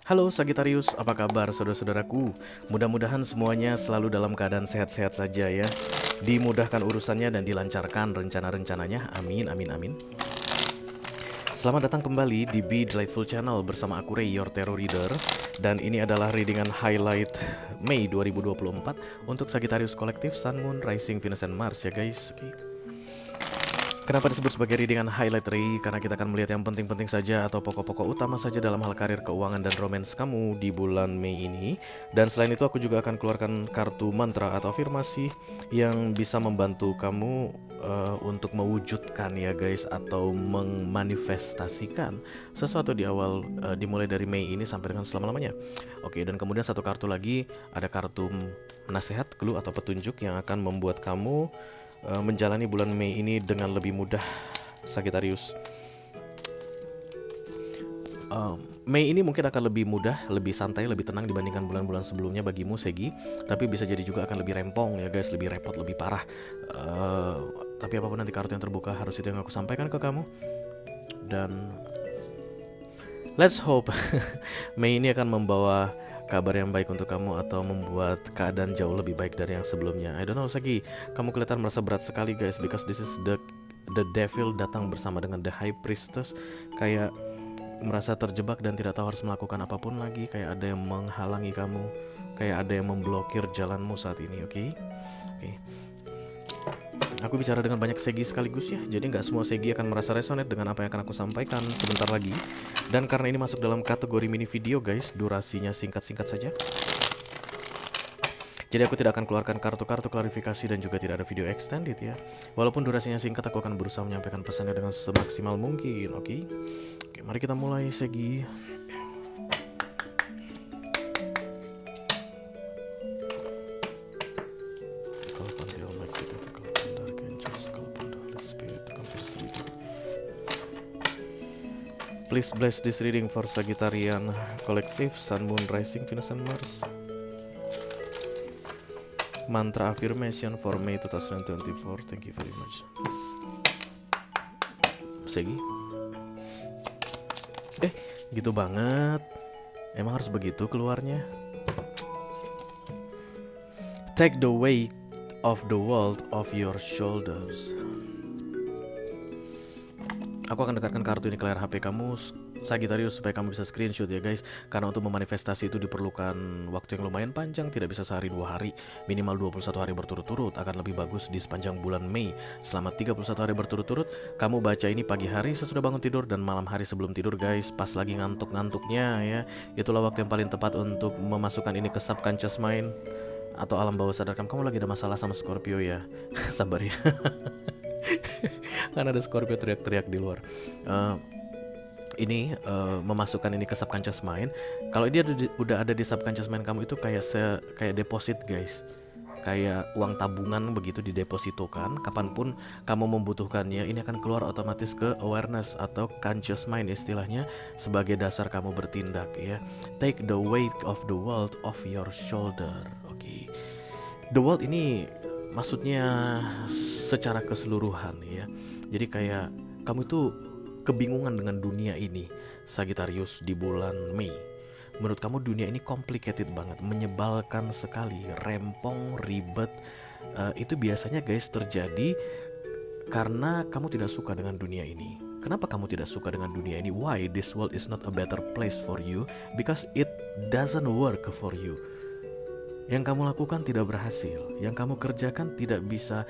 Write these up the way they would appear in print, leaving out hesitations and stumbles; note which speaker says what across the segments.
Speaker 1: Halo Sagittarius, apa kabar saudara-saudaraku? Mudah-mudahan semuanya selalu dalam keadaan sehat-sehat saja ya. Dimudahkan urusannya dan dilancarkan rencana-rencananya. Amin, amin, amin. Selamat datang kembali di Be Delightful Channel bersama aku Ray, your Tarot Reader. Dan ini adalah readingan highlight Mei 2024 untuk Sagittarius Kolektif, Sun, Moon, Rising, Venus, and Mars ya guys. Kenapa disebut sebagai readingan highlight Ray? Karena kita akan melihat yang penting-penting saja atau pokok-pokok utama saja dalam hal karir, keuangan, dan romance kamu di bulan Mei ini. Dan selain itu aku juga akan keluarkan kartu mantra atau afirmasi yang bisa membantu kamu untuk mewujudkan ya guys, atau memanifestasikan sesuatu di awal, dimulai dari Mei ini sampai dengan selama-lamanya. Oke, dan kemudian satu kartu lagi, ada kartu nasihat, clue atau petunjuk yang akan membuat kamu menjalani bulan Mei ini dengan lebih mudah, Sagittarius. Mei ini mungkin akan lebih mudah, lebih santai, lebih tenang dibandingkan bulan-bulan sebelumnya bagimu, Segi. Tapi bisa jadi juga akan lebih rempong ya guys, lebih repot, lebih parah. Tapi apapun nanti kartu yang terbuka, harus itu yang aku sampaikan ke kamu. Dan let's hope Mei ini akan membawa kabar yang baik untuk kamu atau membuat keadaan jauh lebih baik dari yang sebelumnya. I don't know, Sagi, kamu kelihatan merasa berat sekali guys, because this is the devil datang bersama dengan the high priestess. Kayak merasa terjebak dan tidak tahu harus melakukan apapun lagi. Kayak ada yang menghalangi kamu, kayak ada yang memblokir jalanmu saat ini. Oke. Aku bicara dengan banyak segi sekaligus ya, jadi nggak semua segi akan merasa resonate dengan apa yang akan aku sampaikan sebentar lagi. Dan karena ini masuk dalam kategori mini video guys, durasinya singkat-singkat saja. Jadi aku tidak akan keluarkan kartu-kartu klarifikasi dan juga tidak ada video extended ya. Walaupun durasinya singkat, aku akan berusaha menyampaikan pesannya dengan semaksimal mungkin, oke? Oke, mari kita mulai Segi. Please bless this reading for Sagittarian Collective, Sun, Moon, Rising, Venus, and Mars. Mantra affirmation for May 2024. Thank you very much. Segi. Gitu banget. Emang harus begitu keluarnya? Take the weight of the world off your shoulders. Aku akan dekatkan kartu ini ke layar HP kamu, Sagittarius, supaya kamu bisa screenshot ya guys. Karena untuk memanifestasi itu diperlukan waktu yang lumayan panjang, tidak bisa sehari 2 hari, minimal 21 hari berturut-turut. Akan lebih bagus di sepanjang bulan Mei, selama 31 hari berturut-turut. Kamu baca ini pagi hari sesudah bangun tidur dan malam hari sebelum tidur guys, pas lagi ngantuk-ngantuknya ya. Itulah waktu yang paling tepat untuk memasukkan ini ke subconscious mind atau alam bawah sadar kamu. Kamu lagi ada masalah sama Scorpio ya. Sabar ya. Karena ada Scorpio teriak-teriak di luar. Memasukkan ini ke subconscious mind. Kalau dia udah ada di subconscious mind kamu, itu kayak deposit guys, kayak uang tabungan begitu, didepositokan. Kapanpun kamu membutuhkannya, ini akan keluar otomatis ke awareness atau conscious mind istilahnya, sebagai dasar kamu bertindak ya. Take the weight of the world off your shoulder. Oke. The world ini maksudnya secara keseluruhan ya. Jadi kayak kamu itu kebingungan dengan dunia ini, Sagittarius, di bulan Mei. Menurut kamu dunia ini complicated banget, menyebalkan sekali, rempong, ribet. Itu biasanya guys terjadi karena kamu tidak suka dengan dunia ini. Kenapa kamu tidak suka dengan dunia ini? Why this world is not a better place for you? Because it doesn't work for you. Yang kamu lakukan tidak berhasil, yang kamu kerjakan tidak bisa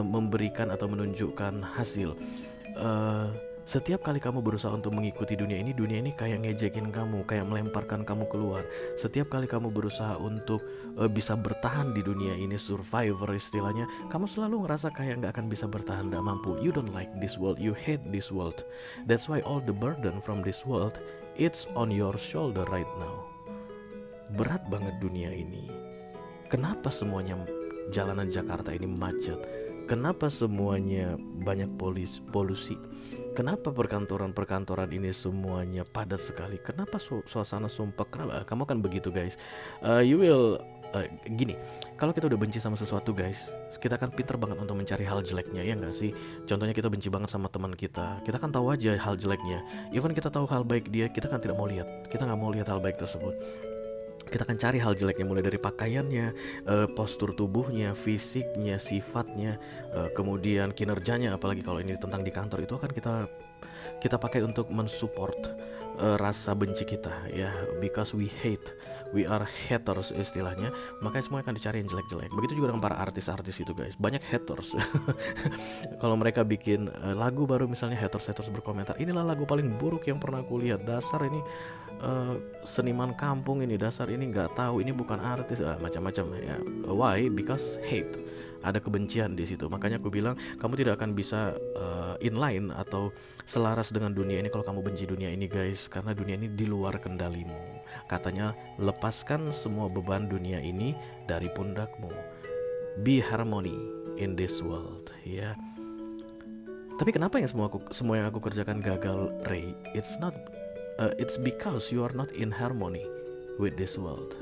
Speaker 1: memberikan atau menunjukkan hasil. Setiap kali kamu berusaha untuk mengikuti dunia ini kayak ngejekin kamu, kayak melemparkan kamu keluar. Setiap kali kamu berusaha untuk bisa bertahan di dunia ini, survivor istilahnya, kamu selalu ngerasa kayak gak akan bisa bertahan, gak mampu. You don't like this world, you hate this world. That's why all the burden from this world, it's on your shoulder right now. Berat banget dunia ini. Kenapa semuanya jalanan Jakarta ini macet? Kenapa semuanya banyak polusi? Kenapa perkantoran ini semuanya padat sekali? Kenapa suasana sumpah? Kenapa? Kamu kan begitu guys. You will gini, kalau kita udah benci sama sesuatu guys, kita kan pinter banget untuk mencari hal jeleknya, ya nggak sih? Contohnya kita benci banget sama teman kita kan tahu aja hal jeleknya. Even kita tahu hal baik dia, kita kan tidak mau lihat, kita nggak mau lihat hal baik tersebut. Kita akan cari hal jeleknya, mulai dari pakaiannya, postur tubuhnya, fisiknya, sifatnya, kemudian kinerjanya. Apalagi kalau ini tentang di kantor, itu akan kita pakai untuk mensupport rasa benci kita, ya, because we are haters istilahnya. Makanya semua akan dicari yang jelek-jelek. Begitu juga dengan para artis-artis itu guys, banyak haters. Kalau mereka bikin lagu baru misalnya, haters berkomentar, inilah lagu paling buruk yang pernah aku lihat, dasar ini seniman kampung ini, dasar ini nggak tahu, ini bukan artis, macam-macam ya. Why? Because hate, ada kebencian di situ. Makanya aku bilang kamu tidak akan bisa inline atau selaras dengan dunia ini kalau kamu benci dunia ini guys, karena dunia ini di luar kendalimu. Katanya lepaskan semua beban dunia ini dari pundakmu, be harmony in this world, ya. Tapi kenapa yang semua yang aku kerjakan gagal, Ray? It's because you are not in harmony with this world.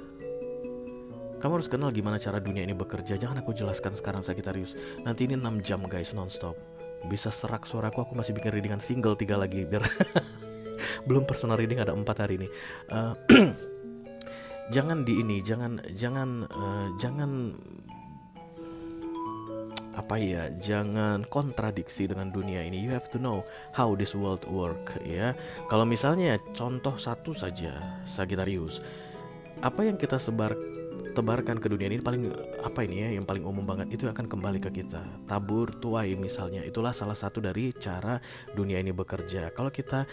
Speaker 1: Kamu harus kenal gimana cara dunia ini bekerja. Jangan aku jelaskan sekarang, Sagittarius. Nanti ini 6 jam guys, nonstop. Bisa serak suaraku, aku masih bikin readingan single 3 lagi biar belum personal reading ada 4 hari ini. Jangan jangan kontradiksi dengan dunia ini. You have to know how this world work, ya. Kalau misalnya contoh satu saja, Sagittarius, apa yang kita tebarkan ke dunia ini paling yang paling umum banget, itu akan kembali ke kita. Tabur tuai misalnya, itulah salah satu dari cara dunia ini bekerja. Kalau kita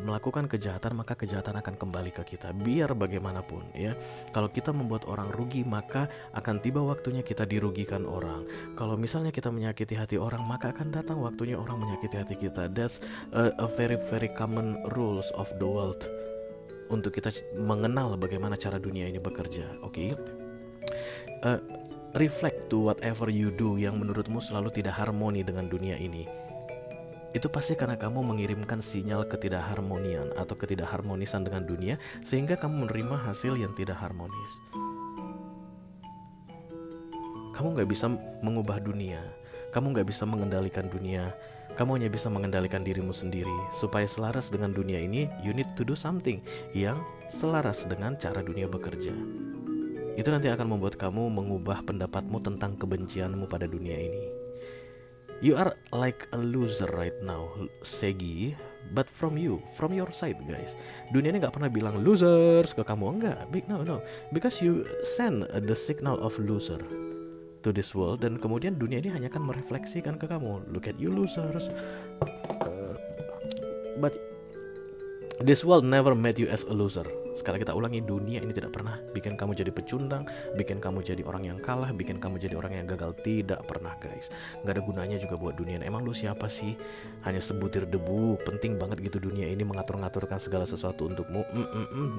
Speaker 1: melakukan kejahatan, maka kejahatan akan kembali ke kita, biar bagaimanapun, ya. Kalau kita membuat orang rugi, maka akan tiba waktunya kita dirugikan orang. Kalau misalnya kita menyakiti hati orang, maka akan datang waktunya orang menyakiti hati kita. That's a very very common rules of the world, untuk kita mengenal bagaimana cara dunia ini bekerja. Oke. Reflect to whatever you do yang menurutmu selalu tidak harmoni dengan dunia ini. Itu pasti karena kamu mengirimkan sinyal ketidakharmonian atau ketidakharmonisan dengan dunia, sehingga kamu menerima hasil yang tidak harmonis. Kamu gak bisa mengubah dunia, kamu gak bisa mengendalikan dunia, kamu hanya bisa mengendalikan dirimu sendiri. Supaya selaras dengan dunia ini, you need to do something yang selaras dengan cara dunia bekerja. Itu nanti akan membuat kamu mengubah pendapatmu tentang kebencianmu pada dunia ini. You are like a loser right now, Segi. But from your side guys, dunia ini gak pernah bilang losers ke kamu. Enggak, no. Because you send the signal of loser to this world, dan kemudian dunia ini hanya akan merefleksikan ke kamu, look at you losers. But this world never made you as a loser. Sekali kita ulangi, dunia ini tidak pernah bikin kamu jadi pecundang, bikin kamu jadi orang yang kalah, bikin kamu jadi orang yang gagal. Tidak pernah guys. Gak ada gunanya juga buat dunia ini. Emang lu siapa sih? Hanya sebutir debu. Penting banget gitu dunia ini mengatur-ngaturkan segala sesuatu untukmu?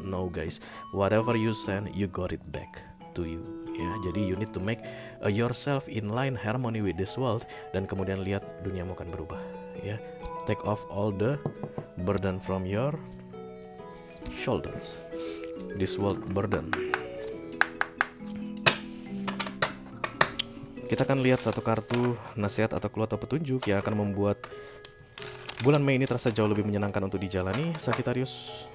Speaker 1: No guys. Whatever you send, you got it back to you, ya. Jadi you need to make yourself in line harmony with this world, dan kemudian lihat duniamu akan berubah, ya. Take off all the burden from your shoulders, this world burden. Kita akan lihat satu kartu nasihat atau clue atau petunjuk yang akan membuat bulan Mei ini terasa jauh lebih menyenangkan untuk dijalani, Sagittarius.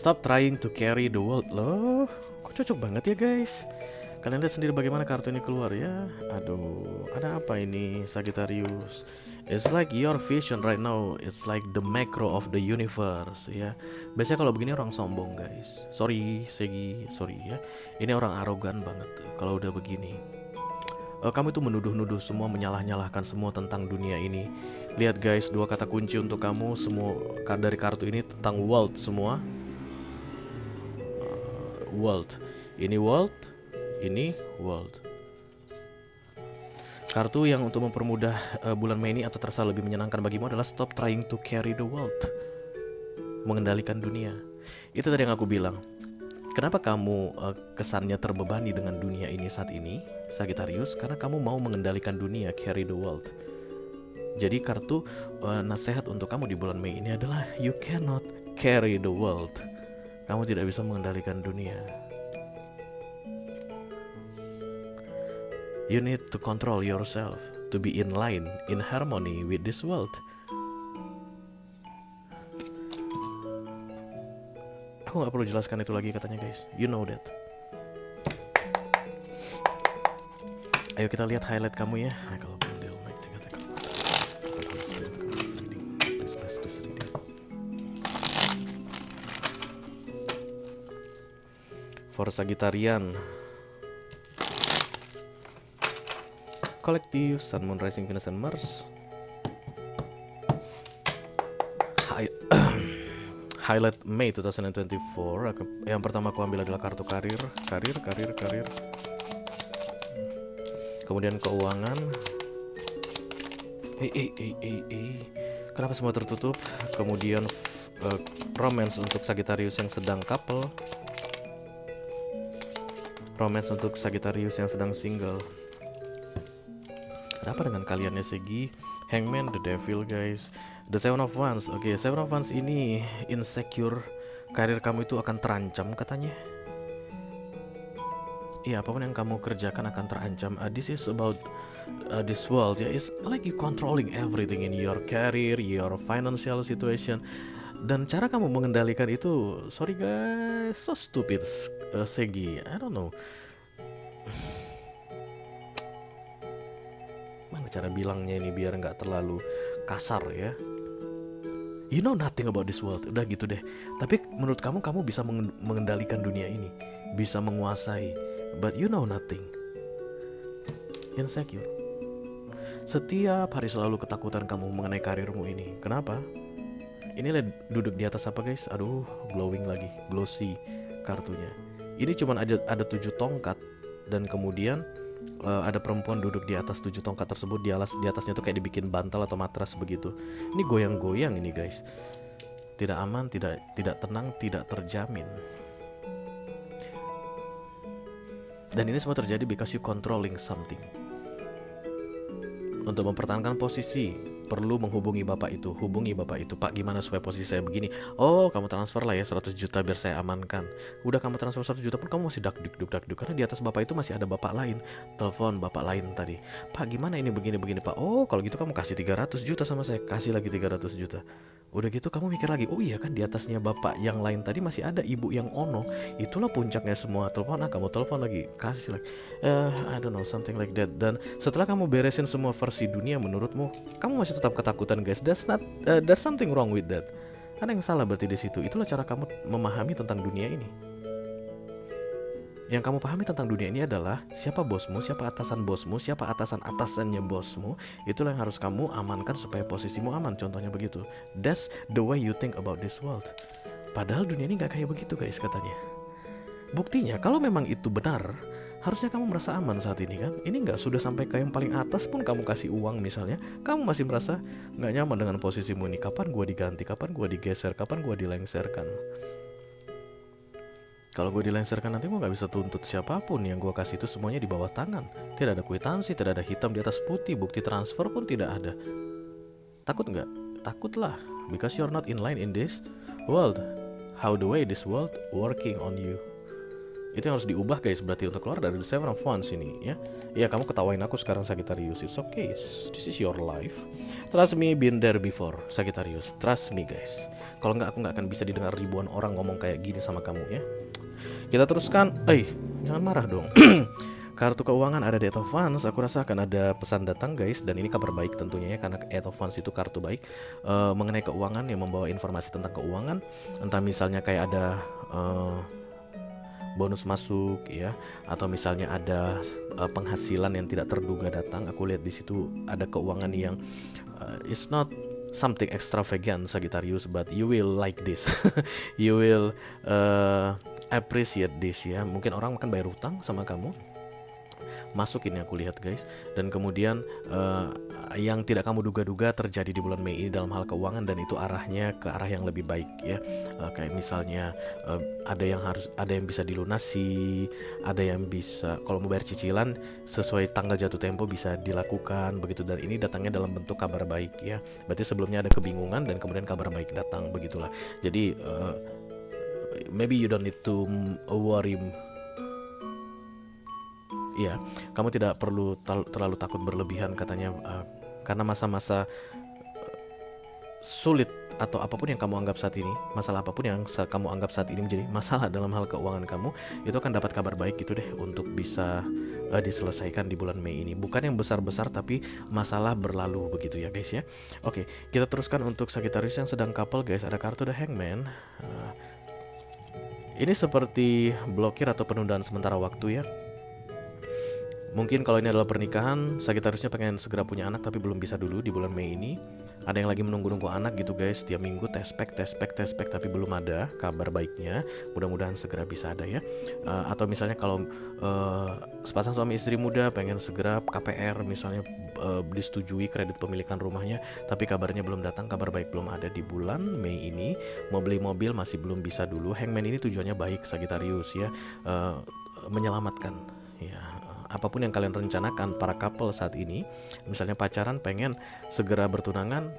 Speaker 1: Stop trying to carry the world. Loh, kok cocok banget ya guys. Kalian lihat sendiri bagaimana kartu ini keluar ya. Aduh, ada apa ini Sagittarius? It's like your vision right now. It's like the macro of the universe, ya. Biasanya kalau begini orang sombong guys. Sorry Segi, sorry ya. Ini orang arogan banget kalau udah begini. Kamu itu menuduh-nuduh semua, menyalah-nyalahkan semua tentang dunia ini. Lihat guys, 2 kata kunci untuk kamu semua dari kartu ini tentang world semua. World. Ini world, ini world. Kartu yang untuk mempermudah bulan Mei ini atau terasa lebih menyenangkan bagimu adalah stop trying to carry the world. Mengendalikan dunia. Itu tadi yang aku bilang. Kenapa kamu kesannya terbebani dengan dunia ini saat ini, Sagittarius? Karena kamu mau mengendalikan dunia, carry the world. Jadi kartu nasihat untuk kamu di bulan Mei ini adalah you cannot carry the world. Kamu tidak bisa mengendalikan dunia. You need to control yourself to be in line, in harmony with this world. Aku gak perlu jelaskan itu lagi katanya guys. You know that. Ayo kita lihat highlight kamu ya. Kalau bundel mic tiga. Please press this reading. For Sagittarian, Collective, Sun, Moon, Rising, Venus, and Mars. Highlight Mei 2024. Yang pertama aku ambil adalah kartu karir. Kemudian keuangan. Kenapa semua tertutup? Kemudian romance untuk Sagittarius yang sedang couple. Romance untuk Sagittarius yang sedang single. Apa dengan kaliannya Segi? Hangman, The Devil guys. The Seven of Wands. Oke, Seven of Wands ini insecure. Karir kamu itu akan terancam katanya. Iya, apapun yang kamu kerjakan akan terancam. This is about this world ya. It's like you controlling everything in your career, your financial situation. Dan cara kamu mengendalikan itu, sorry guys, so stupid Segi. I don't know. Mana cara bilangnya ini biar nggak terlalu kasar ya. You know nothing about this world. Udah gitu deh. Tapi menurut kamu bisa mengendalikan dunia ini, bisa menguasai. But you know nothing. Insecure. Setiap hari selalu ketakutan kamu mengenai karirmu ini. Kenapa? Inilah duduk di atas apa guys? Aduh, glowing lagi, glossy kartunya. Ini cuman ada 7 tongkat. Dan kemudian ada perempuan duduk di atas 7 tongkat tersebut. Di atasnya tuh kayak dibikin bantal atau matras begitu. Ini goyang-goyang ini guys. Tidak aman, tidak tenang, tidak terjamin. Dan ini semua terjadi because you controlling something. Untuk mempertahankan posisi perlu menghubungi bapak itu. Hubungi bapak itu. Pak, gimana supaya posisi saya begini? Oh, kamu transfer lah ya 100 juta biar saya amankan. Udah kamu transfer 100 juta pun kamu masih dakduk. Karena di atas bapak itu masih ada bapak lain. Telepon bapak lain tadi. Pak, gimana ini begini Pak? Oh, kalau gitu kamu kasih 300 juta sama saya. Kasih lagi 300 juta. Udah gitu kamu mikir lagi, oh iya kan di atasnya bapak yang lain tadi masih ada ibu yang ono. Itulah puncaknya semua. Telepon, kamu telepon lagi, kasih lagi. I don't know, something like that. Dan setelah kamu beresin semua versi dunia menurutmu, kamu masih tetap ketakutan guys. There's something wrong with that. Ada yang salah berarti di situ. Itulah cara kamu memahami tentang dunia ini. Yang kamu pahami tentang dunia ini adalah siapa bosmu, siapa atasan bosmu, siapa atasannya bosmu. Itulah yang harus kamu amankan supaya posisimu aman. Contohnya begitu. That's the way you think about this world. Padahal dunia ini gak kayak begitu guys katanya. Buktinya kalau memang itu benar, harusnya kamu merasa aman saat ini kan. Ini gak sudah sampai ke yang paling atas pun kamu kasih uang misalnya, kamu masih merasa gak nyaman dengan posisimu ini. Kapan gua diganti, kapan gua digeser, kapan gua dilengserkan. Kalau gue dilengserkan nanti gue gak bisa tuntut siapapun. Yang gue kasih itu semuanya di bawah tangan. Tidak ada kwitansi, tidak ada hitam di atas putih. Bukti transfer pun tidak ada. Takut gak? Takutlah. Because you're not in line in this world. How the way this world working on you. Itu yang harus diubah guys. Berarti untuk keluar dari the Seven of Wands ini ya. Ya kamu ketawain aku sekarang Sagittarius. It's okay, this is your life. Trust me, been there before Sagittarius. Trust me guys. Kalau nggak aku nggak akan bisa didengar ribuan orang ngomong kayak gini sama kamu ya. Kita teruskan. Jangan marah dong. Kartu keuangan ada the Eight of Wands. Aku rasa akan ada pesan datang guys. Dan ini kabar baik tentunya ya. Karena Eight of Wands itu kartu baik mengenai keuangan yang membawa informasi tentang keuangan. Entah misalnya kayak ada bonus masuk ya, atau misalnya ada penghasilan yang tidak terduga datang. Aku lihat di situ ada keuangan yang it's not something extravagant Sagittarius, but you will like this. You will appreciate this ya. Mungkin orang akan bayar utang sama kamu. masuk ini aku lihat guys. Dan kemudian yang tidak kamu duga-duga terjadi di bulan Mei ini dalam hal keuangan, dan itu arahnya ke arah yang lebih baik ya. Kayak misalnya ada yang bisa dilunasi, ada yang bisa kalau mau bayar cicilan sesuai tanggal jatuh tempo bisa dilakukan begitu, dan ini datangnya dalam bentuk kabar baik ya. Berarti sebelumnya ada kebingungan dan kemudian kabar baik datang begitulah. Jadi maybe you don't need to worry. Iya, kamu tidak perlu terlalu takut berlebihan katanya, karena masa-masa sulit atau apapun yang kamu anggap saat ini, masalah apapun yang kamu anggap saat ini menjadi masalah dalam hal keuangan kamu, itu akan dapat kabar baik gitu deh untuk bisa diselesaikan di bulan Mei ini. Bukan yang besar-besar tapi masalah berlalu begitu ya guys ya. Oke, kita teruskan untuk Sagittarius yang sedang couple guys. Ada kartu The Hangman. Ini seperti blokir atau penundaan sementara waktu ya. Mungkin kalau ini adalah pernikahan, Sagittariusnya pengen segera punya anak tapi belum bisa dulu di bulan Mei ini. Ada yang lagi menunggu-nunggu anak gitu guys. Tiap minggu tespek tapi belum ada kabar baiknya. Mudah-mudahan segera bisa ada ya. Atau misalnya kalau sepasang suami istri muda pengen segera KPR misalnya, disetujui kredit pemilikan rumahnya, tapi kabarnya belum datang, kabar baik belum ada di bulan Mei ini. Mau beli mobil masih belum bisa dulu. Hangman ini tujuannya baik Sagittarius ya, menyelamatkan ya. Apapun yang kalian rencanakan para couple saat ini, misalnya pacaran pengen segera bertunangan,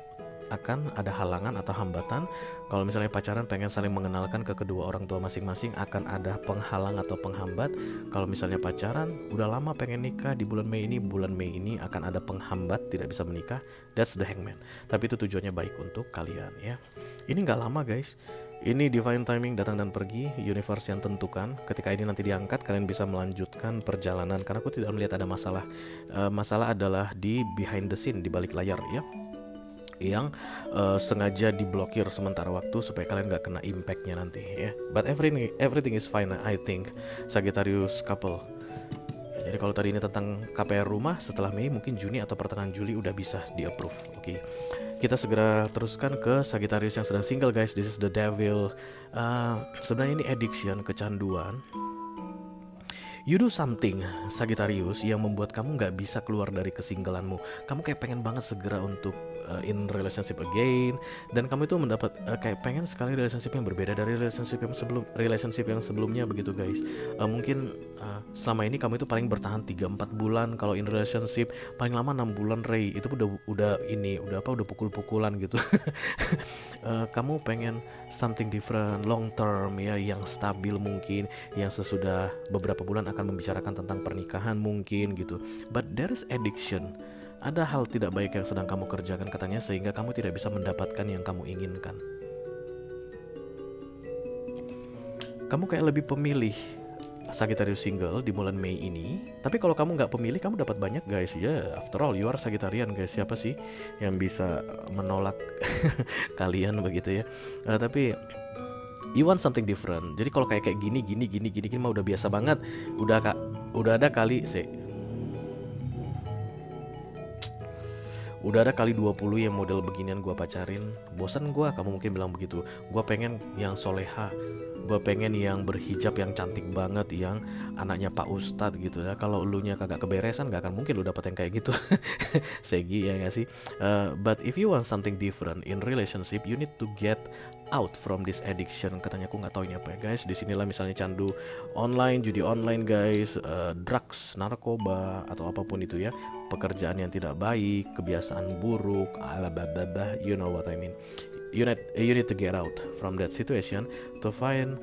Speaker 1: akan ada halangan atau hambatan. Kalau misalnya pacaran pengen saling mengenalkan ke kedua orang tua masing-masing, akan ada penghalang atau penghambat. Kalau misalnya pacaran udah lama pengen nikah di bulan Mei ini akan ada penghambat, tidak bisa menikah. That's the Hangman. Tapi itu tujuannya baik untuk kalian ya. Ini nggak lama guys. Ini divine timing, datang dan pergi, universe yang tentukan. Ketika ini nanti diangkat, kalian bisa melanjutkan perjalanan. Karena aku tidak melihat ada masalah. Masalah adalah di behind the scene, di balik layar ya, yang sengaja diblokir sementara waktu supaya kalian gak kena impactnya nanti ya. But everything is fine I think, Sagittarius couple. Jadi kalau tadi ini tentang KPR rumah, setelah Mei mungkin Juni atau pertengahan Juli udah bisa di approve. Oke. Kita segera teruskan ke Sagittarius yang sedang single guys. This is the devil. Sebenarnya ini addiction, kecanduan. You do something Sagittarius yang membuat kamu gak bisa keluar dari kesinggelanmu. Kamu kayak pengen banget segera untuk in relationship again, dan kamu itu mendapat kayak pengen sekali relationship yang berbeda dari relationship yang sebelumnya begitu guys. Mungkin selama ini kamu itu paling bertahan 3-4 bulan kalau in relationship, paling lama 6 bulan Ray. Itu udah pukul-pukulan gitu. Kamu pengen something different, long term ya, yang stabil mungkin, yang sesudah beberapa bulan akan membicarakan tentang pernikahan mungkin gitu. But there is addiction. Ada hal tidak baik yang sedang kamu kerjakan katanya, sehingga kamu tidak bisa mendapatkan yang kamu inginkan. Kamu kayak lebih pemilih Sagittarius single di bulan Mei ini. Tapi kalau kamu nggak pemilih, kamu dapat banyak guys ya. After all you are Sagittarian guys. Siapa sih yang bisa menolak kalian begitu ya. Tapi you want something different. Jadi kalau kayak gini mah udah biasa banget. Udah ada kali udah ada kali 20 yang model beginian gue pacarin. Bosan gue, kamu mungkin bilang begitu. Gue pengen yang soleha, gue pengen yang berhijab yang cantik banget, yang anaknya Pak Ustadz gitu ya. Kalau elunya kagak keberesan, gak akan mungkin lu dapet yang kayak gitu. Segi ya gak sih? But if you want something different in relationship, you need to get out from this addiction. Katanya, aku nggak tahu ini apa ya guys. Disinilah misalnya candu online, judi online guys, drugs, narkoba atau apapun itu ya, pekerjaan yang tidak baik, kebiasaan buruk, you know what I mean. You need to get out from that situation to find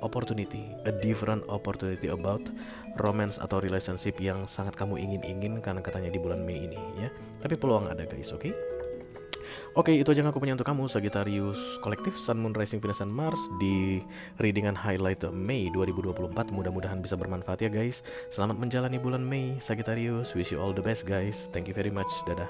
Speaker 1: opportunity, a different opportunity about romance atau relationship yang sangat kamu inginkan katanya di bulan Mei ini ya. Tapi peluang ada guys, oke? Oke, itu aja yang aku punya untuk kamu Sagittarius kolektif Sun, Moon, Rising, Venus, dan Mars di readingan highlight Mei 2024. Mudah-mudahan bisa bermanfaat ya guys. Selamat menjalani bulan Mei Sagittarius. Wish you all the best guys. Thank you very much. Dadah.